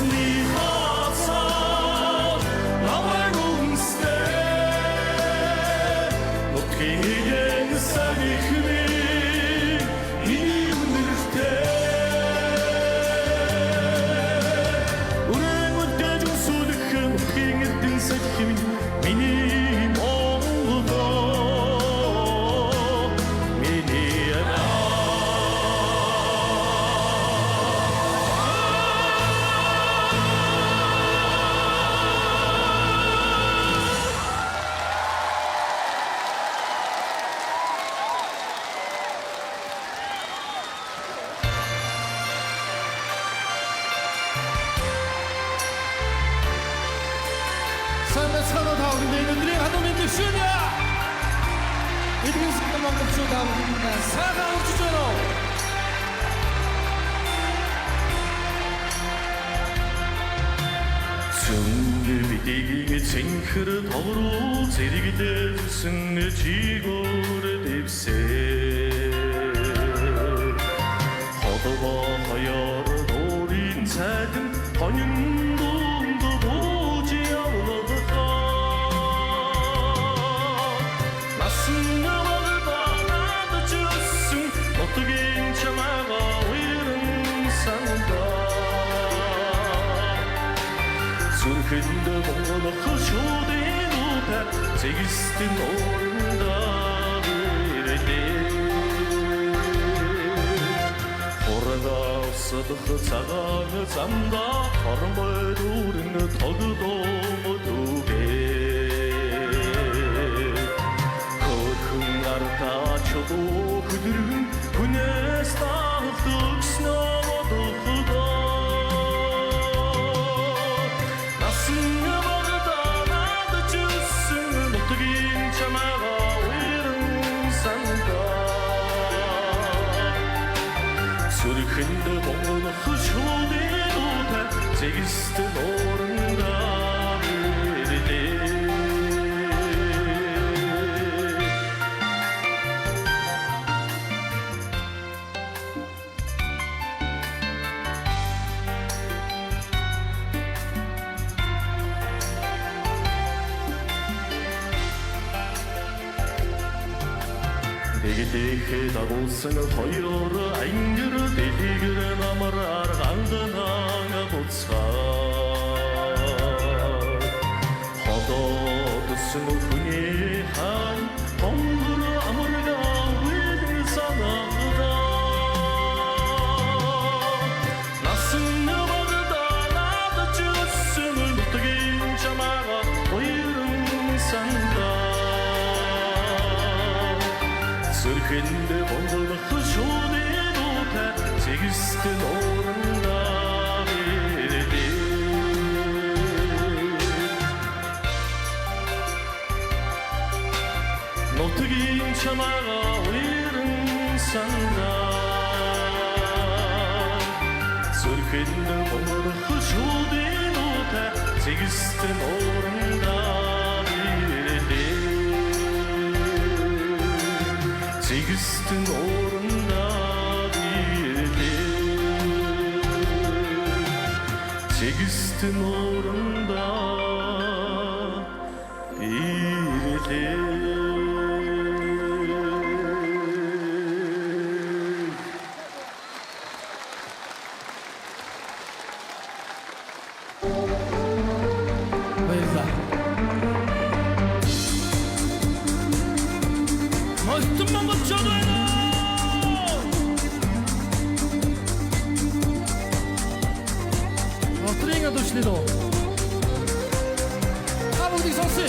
Ni hasan Namar gunste Notkigen sarihni Inimirte Ureng udgajun sudikhen Notkigen sarihni Minim oğluda Mini ana 산의 다음인데 이들이 하도민 득슈냐 이들이 승리만 멈춰 다음입니다 사강 주제로 Цүнгэвдгийг цэнхэр товруу зэрэгдээ зүсэн жигүүр дэвсээ Ходогоо хоёор дөрийн цайдан хонин дунд бууж явлаа Насан намайг надад зүсэн нутгийн чамайгаа уяран сандаа Зүрхэнд бомгонох шуудынуудаа зэгсдэн уурандаа ирэлээ Хургаа усадах цагаан замдаа хормой дүүрэн тогдоомод үгээ Хөрхөн артаа чулуу хөдөргөн хүнээс таахтгсноо Зүрхэнд бомгонох шуудынуудаа зэгсдэн уурандаа ирэлээ Дэгэдэх дагуулсан хоёр ангир дэлгэр намраар ганданаа буцаа Ходоодсэн хүний хай хонгор амаргаа үйл санагдаа Насан намайг надад зүсэн нутгийн чамайгаа уяран сандаа Зүрхэнд бомгонох шуудынуудаа зэгсдэн уурандаа ирэлээ Нутгийн чамайгаа уяран сандаа Зүрхэнд бомгонох шуудынуудаа зэгсдэн уурандаа ирэлээ Зэгсдэн уурандаа ирэлээ Зэгсдэн уурандаа ирэлээ баярлалаа 멋진 монголчууд Отринга дошло. А вот и сонси.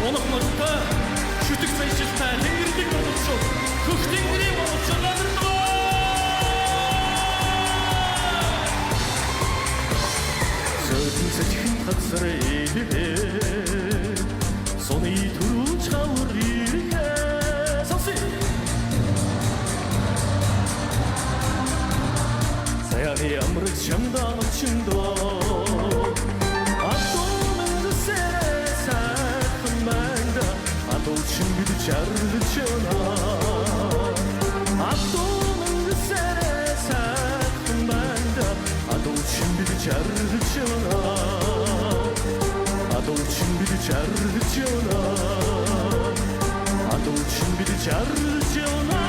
Онықмызды шүтік сайшысты теңгірдік болушы көк теңгірі болушы қадырды сөзін сәткен қатсыры еліге соны тұру чалыр үйірге салсы саяны амрық жамданып чыңды Şimdi çarlı çana Abdolun sere sattım ben de Adol şimdi çarlı çana Adol şimdi çarlı çana Adol şimdi çarlı çana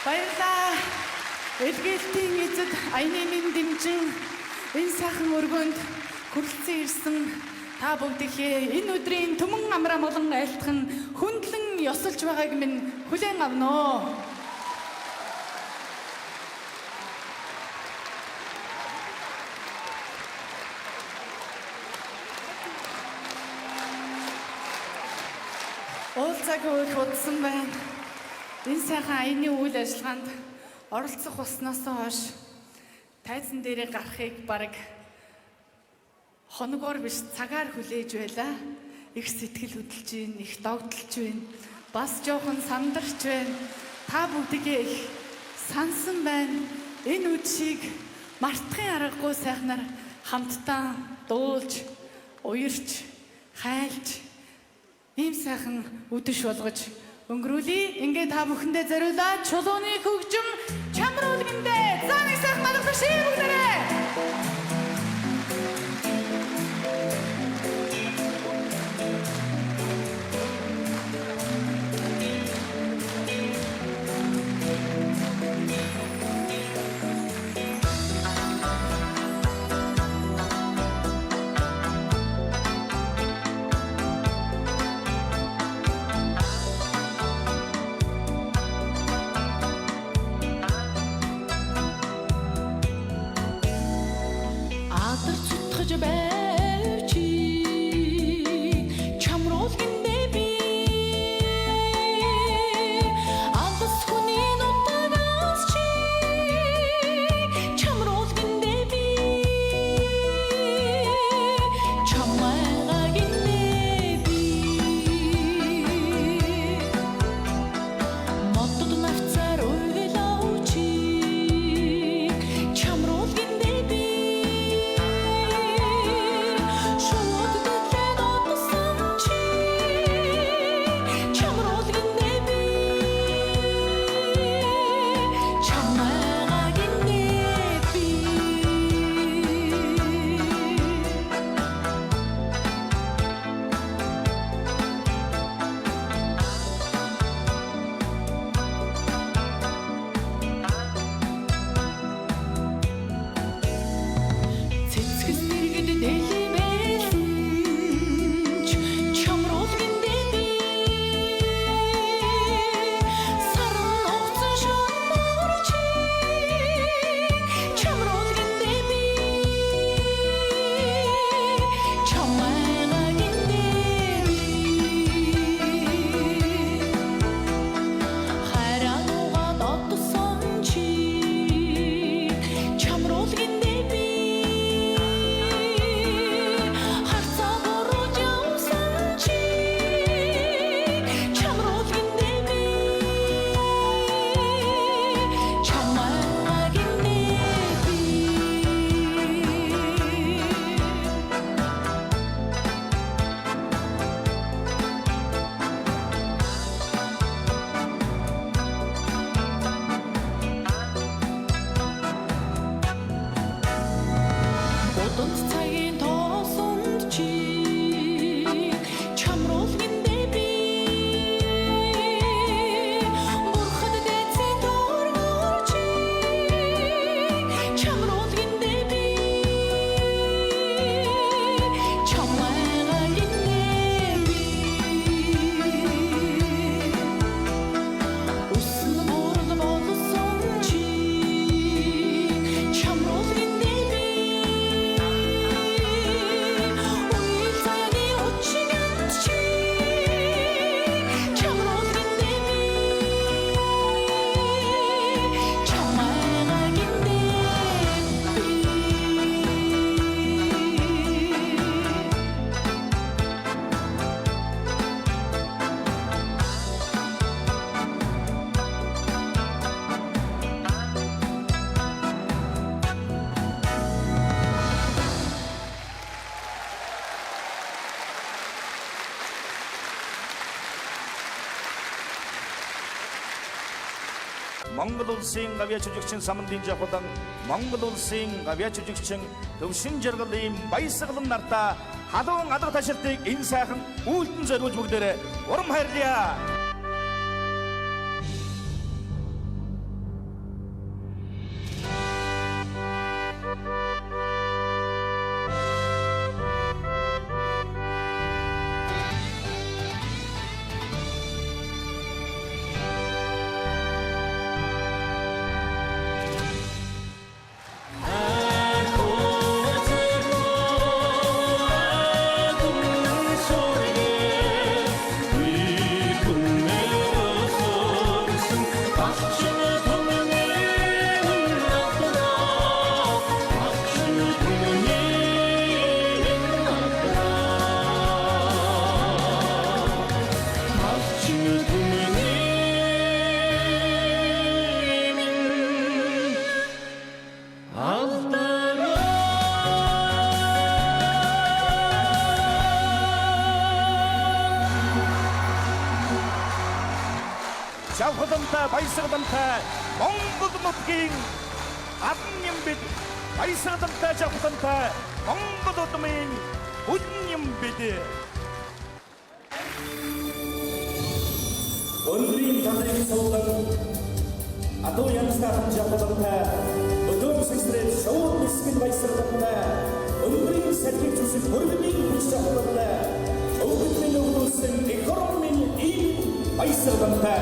Баярлалаа. Элгээлтийн эзэд аяны минь дэмжин энэ сайхан өргөнд хүрэлцэн ирсэн та бүгдийнхээ энэ өдрийн түмэн амраа болон айлтхан хөндлөн ёсолж байгааг минь хүлээн авно. Уулзааг их удсан байна. Энэ сайхан аяны үйл ажиллагаанд оролцох болсноос хойш тайзан дээрээ гарахыг бараг хоногоор биш цагаар хүлээж байлаа. Их сэтгэл хөдлөж байна, их догдолж байна. Бас жоохон сандарч байна. Та бүгдгээ их сансан байна. Энэ үдшийг мартахын аргагүй сайхнаар хамтдаа дуулж, уярч, хайлж ийм сайхан үдэш болгож өнгөрүүлье. Ингээд та бүхэндээ зориулаад чулууны хөгжим чамруулгандээ заа нэг сайхан малгай шив бүгдээрээ. Монгол улсын гавьяа жүжигчин Самандын Жавхадан Монгол улсын гавьяа жүжигчин Төвшин Жаргалын баясгалан нартаа халуун алга ташилтыг энэ сайхан үйлдэн зориулж бүгдээрээ урам хайрлая. жавхлантай баясгалантай Монгол нутгийн гадна юм бид баясгалантай жавхлантай Монгол удмын бүлэн юм бид өндрийн таныг суулган адуу янзтайхан жавхлантай өдөм сэсрээд шоуд мискин баясгалантай өндрийн сэтгий зүсэл хөргөний хүч жавхлантай өвгөтний өвдүүлсэн экономийн ийм баясгалантай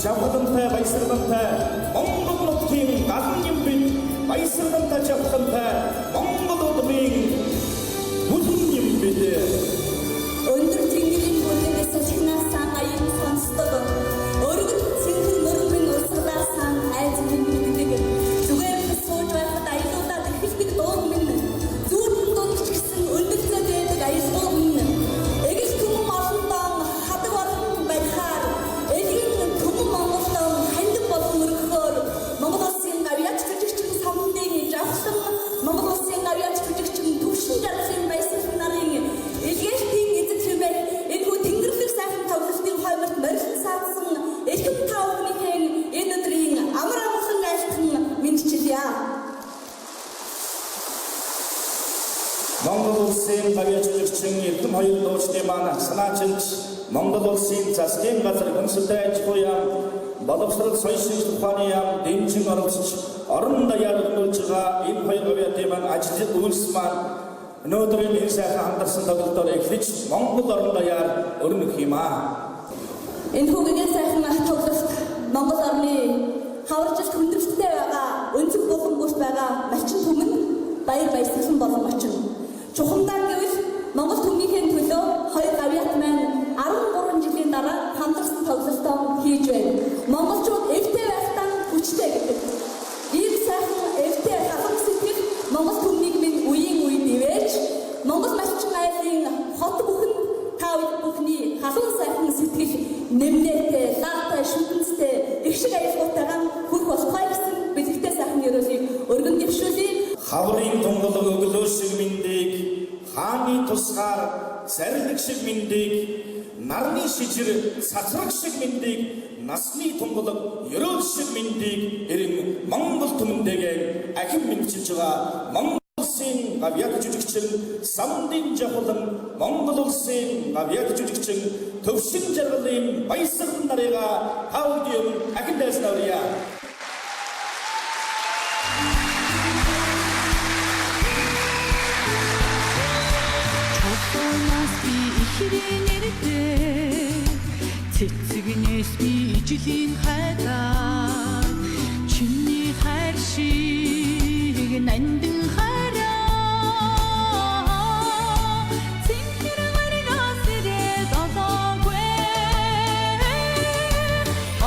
жавхлантай баясгалантай Монгол нутгийн гадна юм бид баясгалантай жавхлантай Монгол удмын бүлэн юм бид өндөр тэнгэрийн бүлгээс ашигнаасан аян сонсдог өргөд цэнхэр мөрмийн усгалаасан айз мэддэг зүгээр сууж байхад аялуудад ихэлдэг дуу минь зүүрэн дундч гэсэн өндөрцөө байдаг аялгуу минь эгэл түмэн олондоо хадаг болон байхаар эдгийн түмэн Монголдоо хандив болон өргөхөөр Монгол улсын авиач жүжигчин самдын жавхлан Монгол улсын авиач жүжигчин төвшин жаргалын баясгалан нарын илгээштийн эзэг хэмээх энэхүү тэнгэрлэг сайхан тоглолтын хойморт морилон саадсан эрхэм таавныхын энэ өдрийн амар амгалан айлтхан мэдчилье. Монгол улсын авиач жүжигчин эрхэм хоёр дуучны маань санаачилж Монгол улсын засгийн газар хүнсэлтэй аж ахуй яам боловсрол соёл шинжилгээ ухааны яам дэмжин оролцож орон даяар өгүүлж байгаа энэ хоёр авиатын маань ажил үйлс маань өнөөдрийн энэ сайхан хамтарсан тоглолтоор эхлэж Монгол орон даяар өрнөх юм аа. Энэ хүүгийн сайхан тоглолт Монгол орны хаваржилт хүндрэлтэй байгаа өнцөг болон бүрт байгаа малчин түмэнд баяр баясгалан болон очив. Чухамдаа гэвэл Монгол түмнийхэн төлөө хоёр авиат маань 13 жилийн дараа хамтарсан тоглолтоо хийж байна. Монголчууд эвтэй байхдаа хүчтэй гэдэг. Ийм сайхан эвтэй халуун сэтгэл Монгол түмнийг минь үеийн үед ивэж Монгол малчин айлын хот бүхэн тав бүхний халуун сайхан сэтгэл нэмнээтэй, лаатай, шүтэнцтэй, их шиг аялгуутайгаа хүрх болохгүй гэсэн бэлэгтэй сайхан ёроолыг өргөн дэвшүүлье. Хаврын тунгалаг өглөө шиг мэндийг хааны тусгаар зарилэг шиг мэндийг нарны шижир цацраг шиг мэндийг насны тунгалаг ёроол шиг мэндийг эрен Монгол түмэндээгээ ахин мэдчилж байгаа Монгол улсын авиач жүжигчин самдын жавхлан Монгол улсын авиач жүжигчин төвшин жаргалын баясгалан нарыгаа таудиум ахин дайснаврия. Чулуунаас би ихрийн нэртэй цэцэгнээс би ижлийн хайдаа чиний хайр шиг нандин хараа цэнхэр гаригаас ирээд одоогүй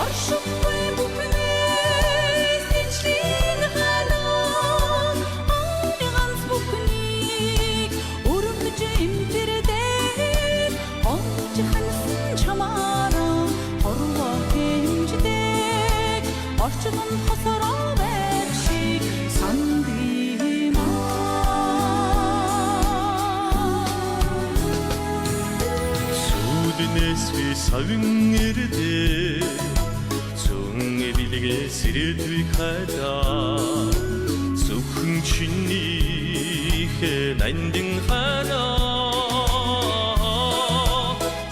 оршихгүй бүхнээс ижлийн хараа аны ганц бүхнийг өрөмж имтэрдээ онж хансан чамаараа хорвоо хэмждэг орчлон хосороо байх шиг сандимаа Сүднээс би савин эрдээ зүүн эвлэгээ сэрэлгүй хайдаа зөвхөн чинийхээ нандин хараа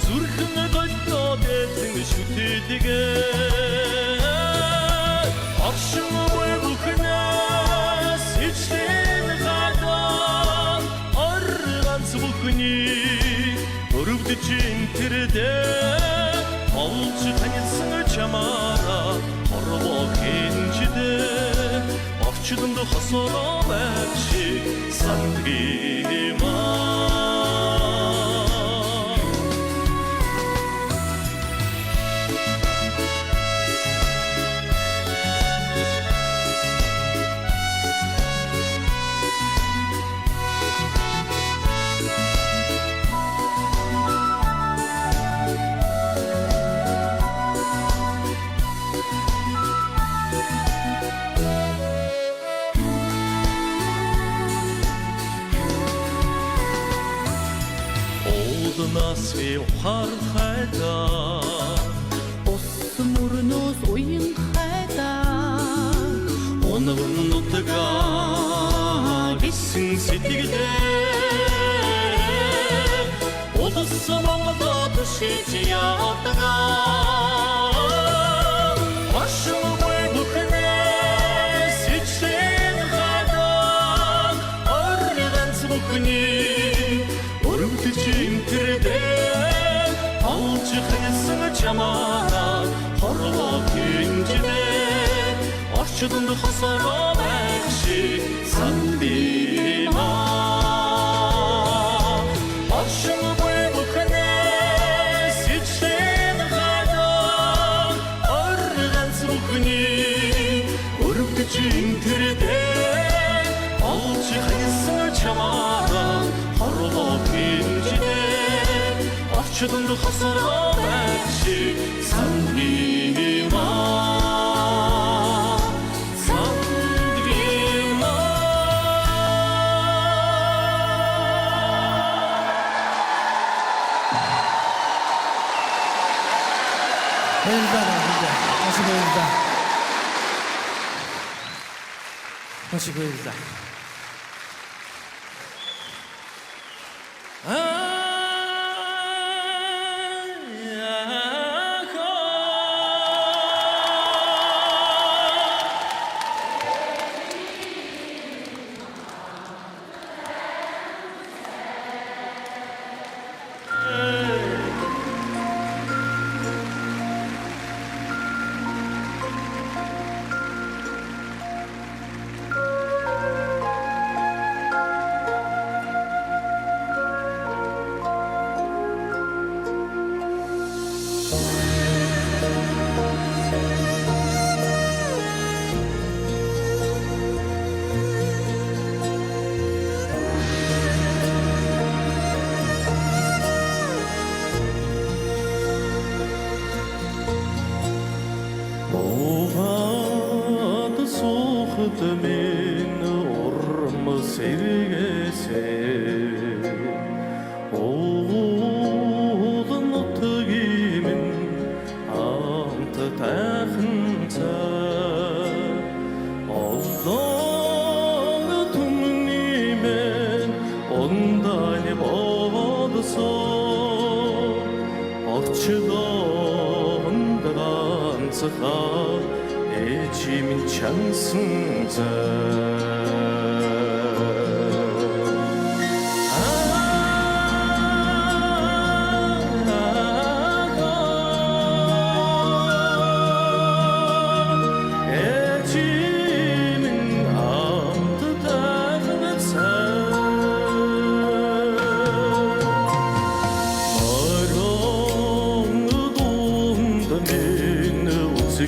зүрхэн голлоо дэсэн шүтээдгээ оршин бүхнээс ичлийн гадаа органц бүхний өрөвдөж интердээ олж танилцсан чамаараа орвоо хэнждээ орчлонд хосороо байх шиг сандгимаа нас би ухаар хайдаа ус мөрнөөс сэтгэлээ улсан Монголд шиж яадаг ашгүй бүхнээ сичэн хадаа органц бүхний өрөвдөж интердээ олж хайсан чамаа хорвоо гинжээ орчдонд хосороо байх шиг сандима ашгүй бүхнээ сичэн хадаа органц бүхний өрөвдөж интердээ олж хайсан чамаа хорвоо гинжээ орчдонд хосороо байх шиг сандима баярлалаа. маш их баярлалаа. Min orm sirgese Oğlun otugimin ant tağınca Oldon tümnimen ondan bolso Orçudon sıkar içimin çansınca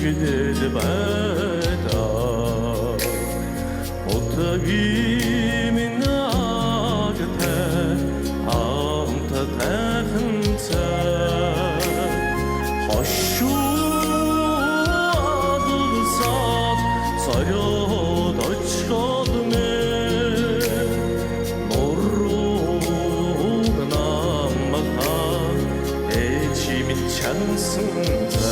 Gidedi beda Otagimin ağıta Amta tağınca Hoşu adı sat Sayada çıkadıme Norruğun ammakan Eçimin çansınca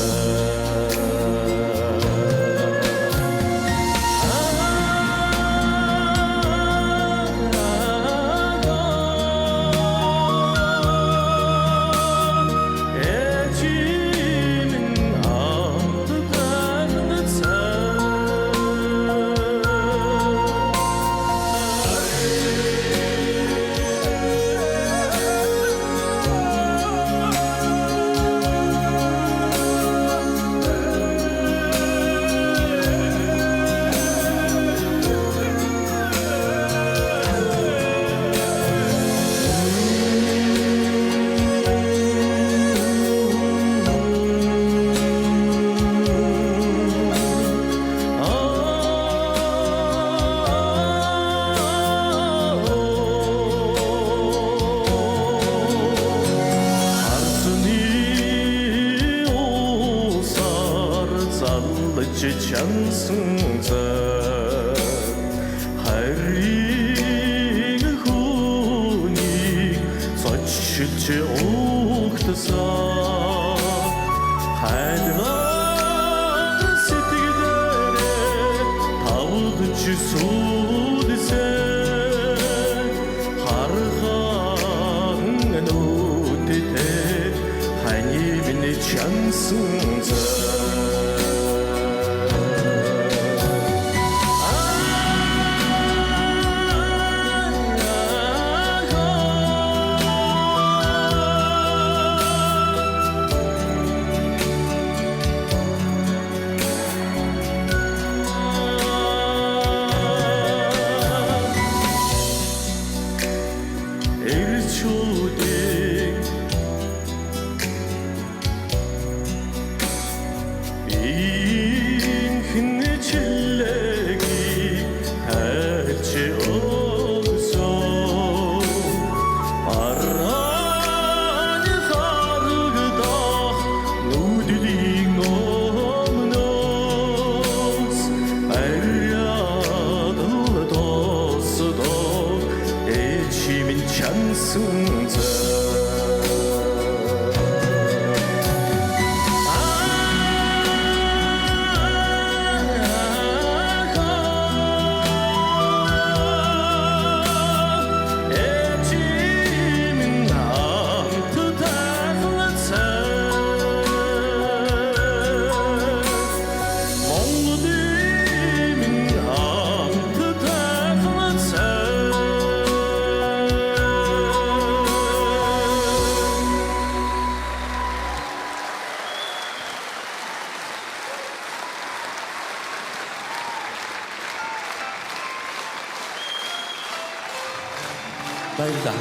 Çansınca Hayri huni Saççı oktasa Hayran setigdere Tavdıcı su dese 않습니다. 나입니다.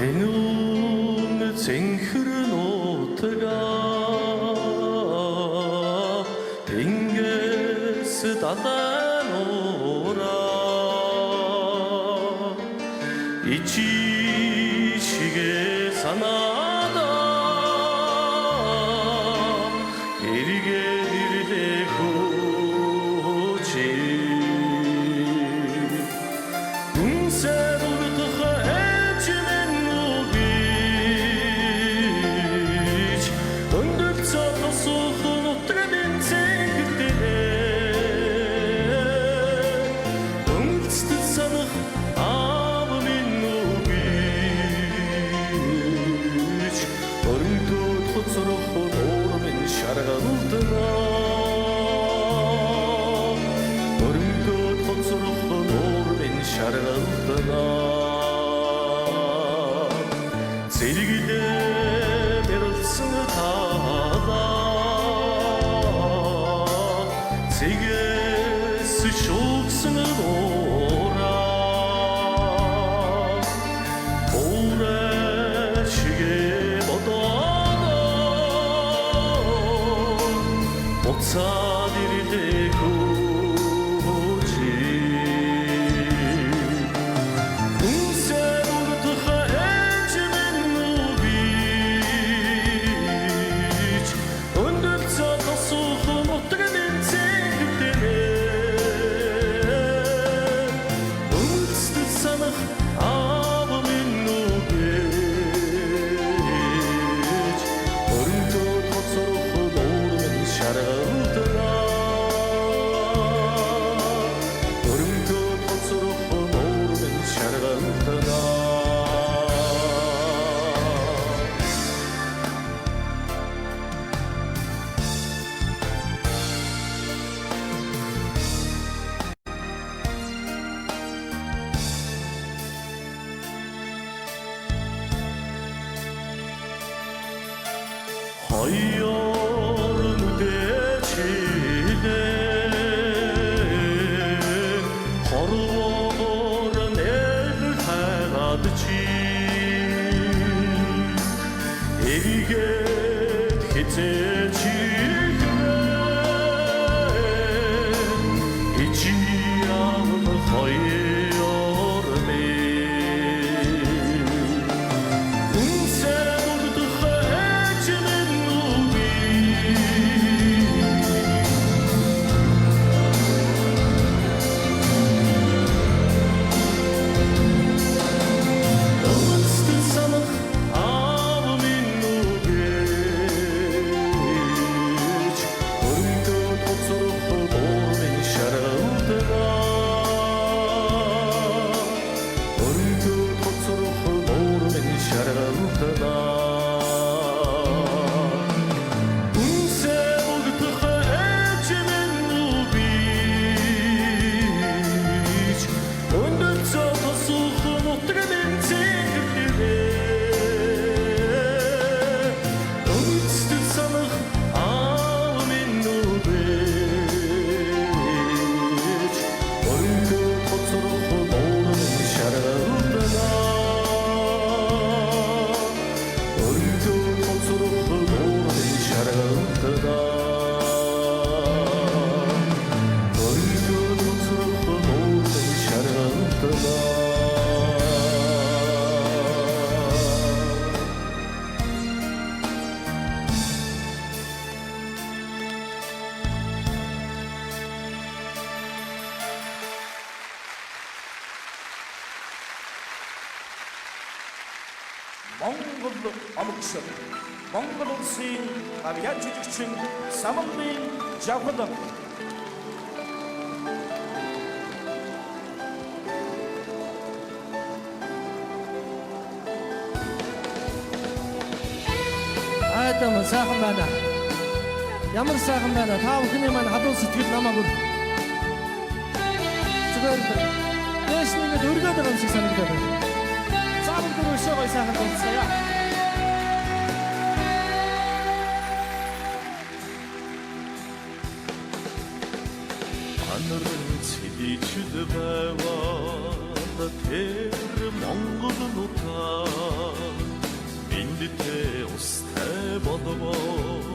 Tenum zenhırın otaga Dengesi dadan ora İçi şige sanada Erige irde koçi Unse durduğa elçimen Sevgide berılsın tada Sevgisi şoksın ora Ora şige bodada Otsa diride kuci Unse urduğa elçimen nubiç Öndürtsa tasuğun otreden sevdikleri Unutstu sanık abimin nubiç Örümtü totsuruğun oğlumun şarıldılar жаргалтна Оргиод цохол уулын шаргалтна Монгол амгшил Монгол улсын авиа жүжигчин Самбын Жавхлан Айтаман сайхан байна. Ямар сайхан байна. Та бүхний маань хадуун сэтгэл намайг бүр зүгээр дэш нэгэд өргөд байгаа юм шиг санагдаад байна. Цаавал бүр өшөө гой сайхан болцгоё. 하늘은 지리치듯 배와 тэр Монгол нутга Биндите устай бодвол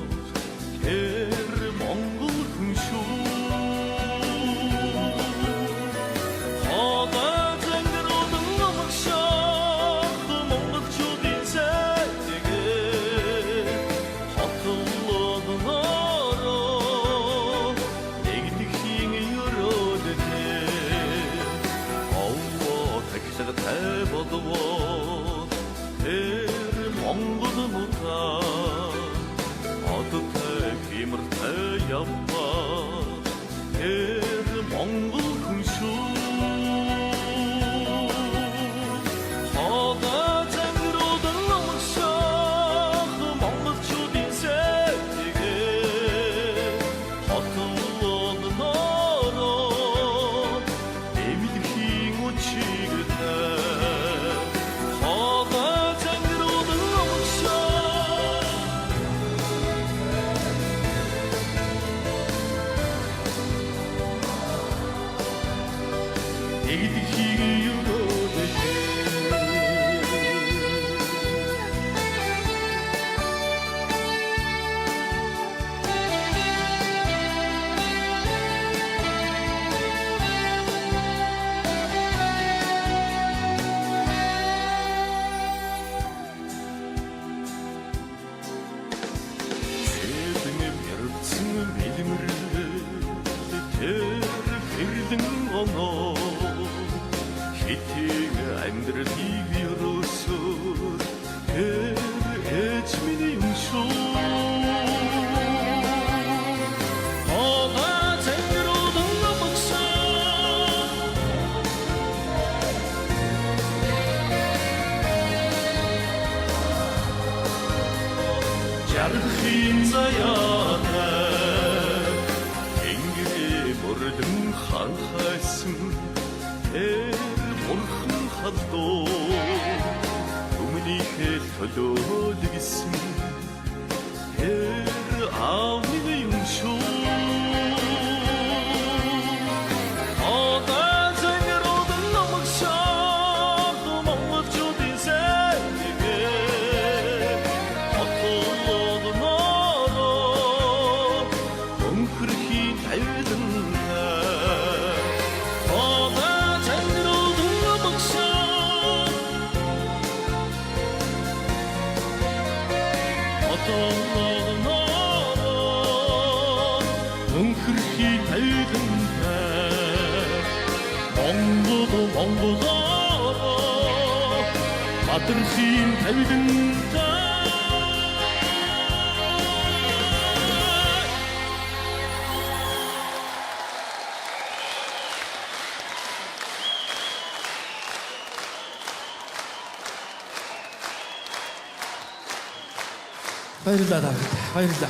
тэр Монгол хүн шүү Хаваа зангар одон амгшах монголчуудын сайдгээ Хотоллогнороо нэгдэхийн өрөөдөө Овоо тагсагтай бодвол тэр Монгол нутга одтой химэртэй явбаа тэр Монгол хүн шүү Хаваа зангар одон амгшах монголчуудын сайдгээ Хотоллогнороо эмилхийн үчигтэй Хаваа зангар одон амгшах нэгдэхийн өрөөдөө Сэдэн мэрцэн мэлмэр тэр хэрдэн оноо хитийг амьдралыг ерөөсөө тэр ээж миний юм шүү Хаваа зангар одон амгшах жаргахын заяатай тэнгэрээ бүрдэн ханхайсан тэр бурхан халдуу өмнөхөө төлөөлөг гисэн тэр аавны юм шүү Хаваа зангар одон амгшах монголчуудын сайдгээ Хотоллогнороо өнхөрхийн тавилантай Хаваа зангар одон амгшах Хотоллогнороо өнхөрхийн тавилантай Монголоо Мадрхийн тавилантай Баярлалаа Давид. Баярлалаа.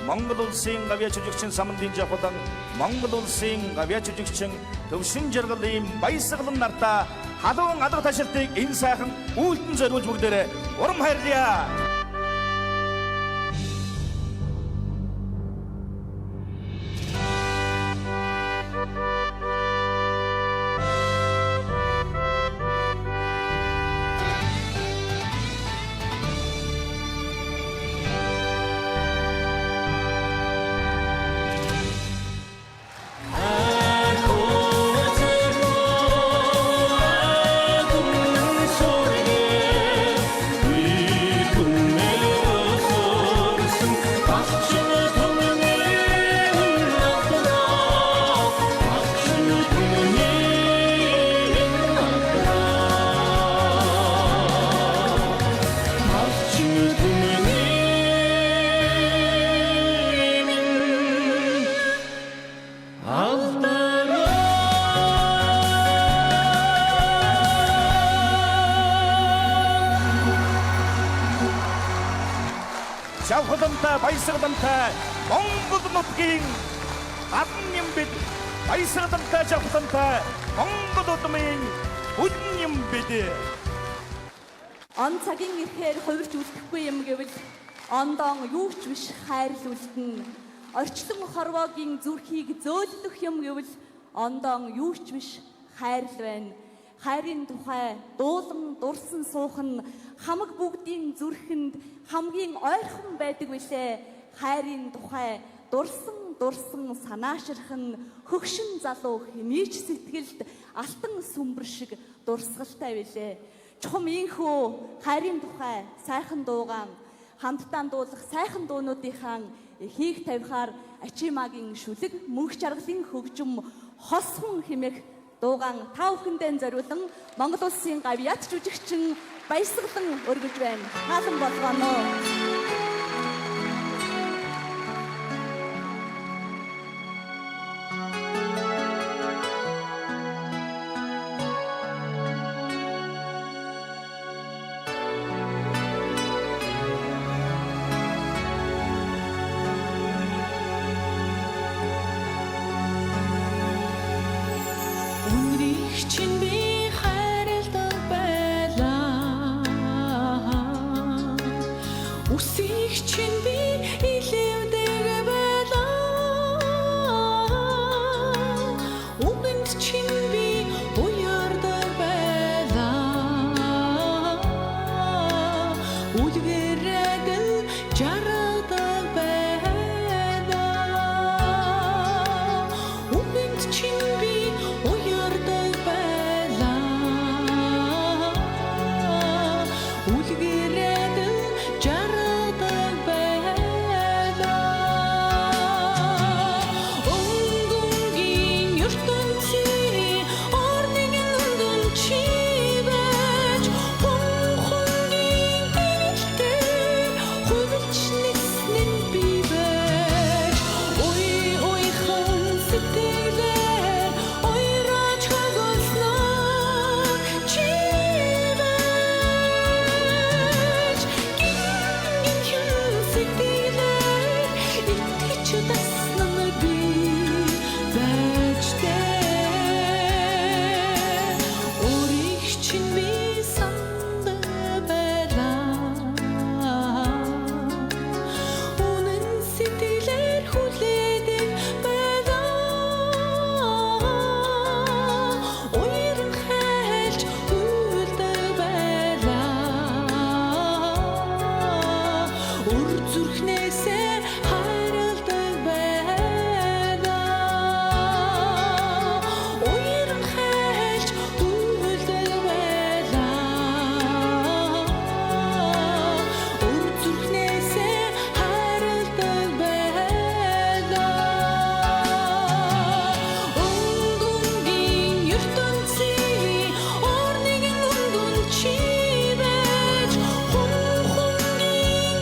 Монгол улсын авиа жүжигчин Самбын Жавхлан Монгол улсын авиа жүжигчин төвшин жаргалын баясгалан нартаа халуун алга ташилтыг энэ сайхан үйлдэн зориулж бүгдээрээ урам хайрлая. жавхлантай баясгалантай Монгол нутгийн гадна юм бид баясгалантай жавхлантай Монгол удмын бүдэн юм бид. Он цагийн ихээр хувирч үлдэхгүй юм гэвэл ондоон юу ч биш хайрл үлдэнэ. Орчлон хорвоогийн зүрхийг зөөлдөх юм гэвэл ондоон юу ч биш хайрл байна. Хайрын тухай дуулан дурсан суух нь хамаг бүгдийн зүрхэнд хамгийн ойрхон байдаг билээ. Хайрын тухай дурсан санаашрах нь хөгшин залуу хэмээч сэтгэлд алтан сүмбэр шиг дурсгалтай билээ. Чухам инхүү хайрын тухай сайхан дуугаан хамтдаа дуулах сайхан дуунуудынхаа эхийг тавихаар Ачимагийн шүлэг мөнх жаргалын хөгжим хосхон хэмээх дуугаан та бүхэндээ зориулан Монгол улсын гавьяат жүжигчин баясгалан өргөж байна. Хаалан болгоно. Чинь би хайрладаг байлаа. Үсийг чинь би илэвдэг байлаа. Үгэнд чинь би уярдаг байлаа. Үлгэрээд л жаргадаг байлаа. Үгэнд чинь би уярдаг үлгэрээд жаргадаг байлаа. Өнгөнгийн ертөнцийн орныг лүндэн чи байж хонхонгийн гэрэлтэй хувилж ниснэн би байж ойхон сэтгэлээр ойрооч хагуулснаа чи зүрхнээсээ хайрладаг байлаа. Уяран хайлж хүлдэг байлаа. Үр зүрхнээсээ хайрладаг байлаа. Өнгөнгийн ертөнцийн орныг лүндэн чи байж хонхонгийн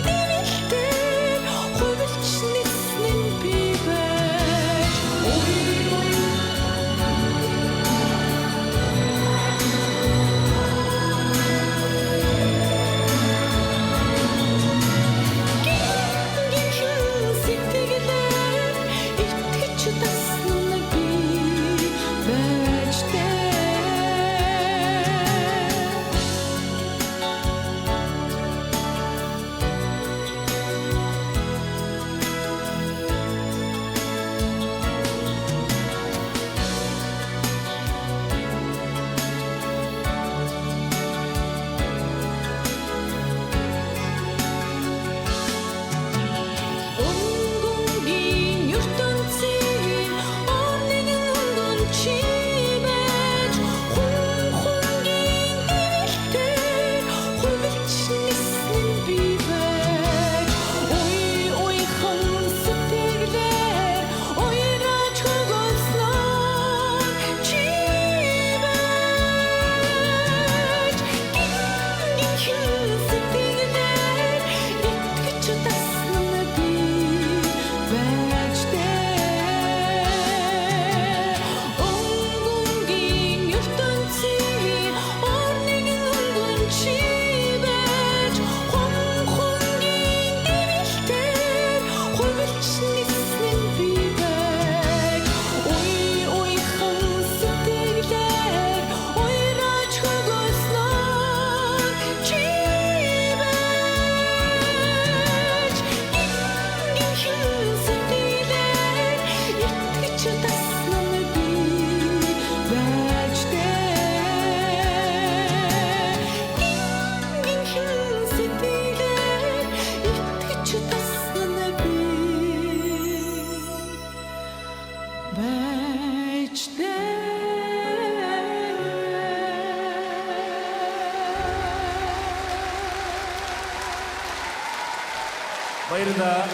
баярлалаа.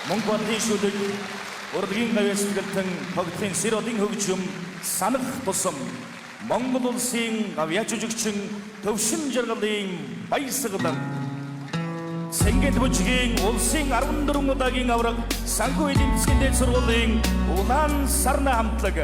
Монгол дэшүүдэг урлагийн гавьяа сэтгэлтэн тогтын сэродын хөгжим санах тусам Монгол улсын гавьяа жүжигчин төвшин жаргалын баясгалан Сэнгэт бүжгийн улсын 14 удаагийн авраг санхүү эдийн засгийн дээд сургуулийн улаан сарна хамтлаг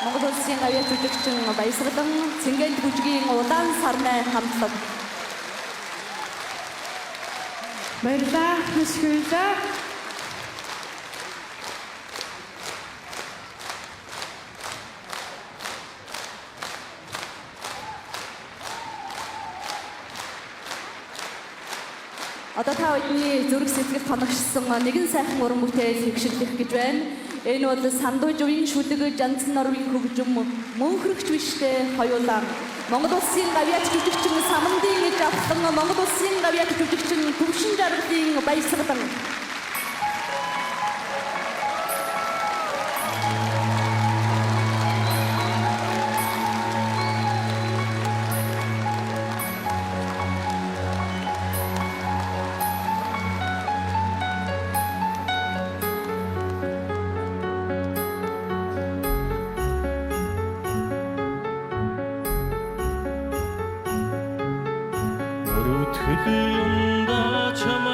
Монгол улсын авиа жүжигчин Баясгалан Цэнгэнт бүжгийн удаан сарнай хамтлаг. Баярлалаа. Маш их баярлалаа. Одоо та бидний зүрх сэтгэл тоногшсон нэгэн сайхан уран бүтээл хөгширлөх гэж байна. Энэ бол сандууж уян шүлэг жанцсан норвын хөгжим мөнхөрөгч биштэй хоёулаа. Монгол улсын авиач жүжигчин Самандын ээж авсан Монгол улсын авиач жүжигчин Төвшин жаргалын Баясгалан. Өрөвдгөл юмда чам